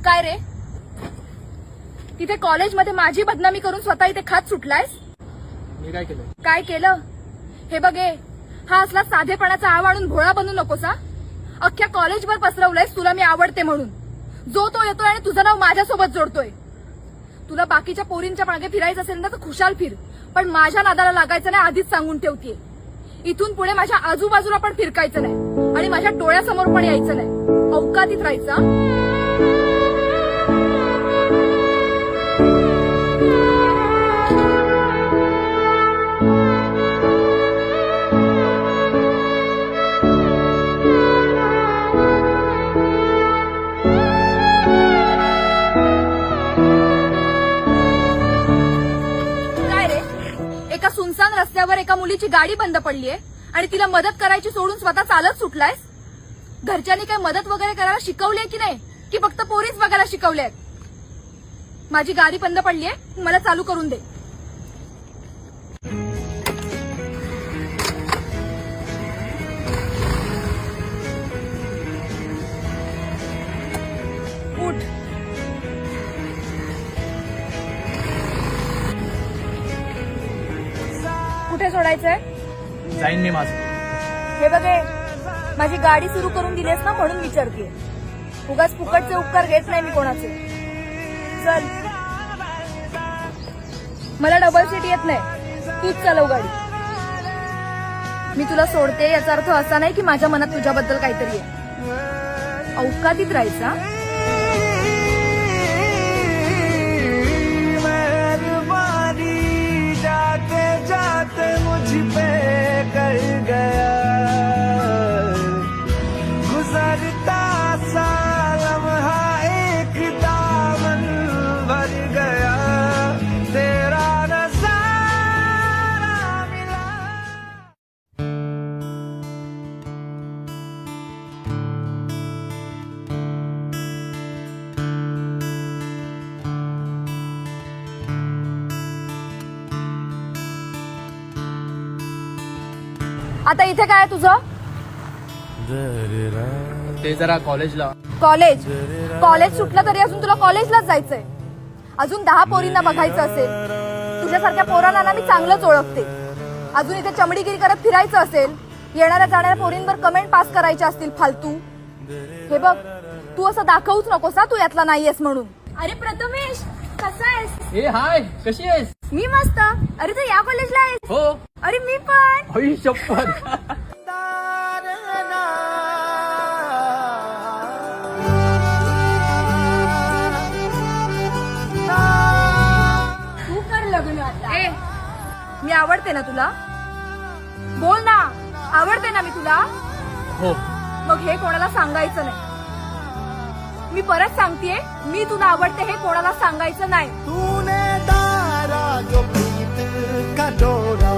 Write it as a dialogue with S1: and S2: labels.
S1: काय रे, तिथे कॉलेजमध्ये माझी बदनामी करून स्वतः इथे खात सुटलायस?
S2: मी काय केलं?
S1: काय केलं हे बघे. हा असला साधेपणाचा आव आणून भोळा बनू नकोसा. अख्ख्या कॉलेजवर पसरवलंयस तुला मी आवडते म्हणून. जो तो येतोय आणि तुझं नाव माझ्यासोबत जोडतोय. तुला बाकीच्या पोरींच्या मागे फिरायचं असेल ना तर खुशाल फिर, पण माझ्या नादाला लागायचं नाही, आधीच सांगून ठेवतेय. इथून पुढे माझ्या आजूबाजूला पण फिरकायचं नाही आणि माझ्या डोळ्यासमोर पण यायचं नाही. अवकातीत राहायचं. एका सुनसान रस्त्यावर एका मुलीची गाडी बंद पडलीये आणि तिला मदत करायची सोडून स्वतः चालत सुटलायस. घरच्यांनी काही मदत वगैरे करायला शिकवलीये की नाही, की फक्त पोरीच बघायला शिकवल्यात? माझी गाडी बंद पडलीये, मला चालू करून दे. उठ. कुठे सोडायचंय?
S2: जाईन मी माझं.
S1: हे बघे, माझी गाडी सुरू करून दिलीस ना म्हणून विचारतेय. उगाच फुकटचे उपकार घेत नाही मी कोणाचे. चल. मला डबल सीट येत नाही, तूच चालव गाडी. मी तुला सोडते याचा अर्थ असा नाही की माझ्या मनात तुझ्याबद्दल काहीतरी आहे. अवकातीत राहायचा.
S3: मुझ पे कर गया गुजरता सा लम्हा एक दामन भर गया तेरा नजारा मिला.
S1: आता इथे काय तुझं?
S2: ते जरा कॉलेजला.
S1: कॉलेज सुटलं तरी अजून तुला कॉलेजलाच जायचंय. अजून 10 पोरींना बघायचं असेल. तुझ्यासारख्या पोरांना ना मी चांगलंच ओळखते. अजून इथे चमडीगिरी करत फिरायचं असेल, येणाऱ्या जाणाऱ्या पोरींवर कमेंट पास करायच्या असतील फालतू. हे बघ, तू असं दाखवूच नकोस तू यातला नाहीयेस म्हणून. अरे प्रथमेश, कसा आहेस?
S2: ए हाय, कशी आहेस?
S1: मी मस्त. अरे तू या कॉलेजला आहेस?
S2: हो.
S1: अरे मी पण.
S2: होई शपथ.
S1: तू कर लग्न आता. ए, मी आवडते ना तुला? बोल ना, आवडते ना मी तुला?
S2: हो.
S1: मग हे कोणाला सांगायचं नाही. मी परत सांगतेय, मी तुला आवडते हे कोणाला सांगायचं नाही.
S3: तूने दारा जो प्रीत का डोरा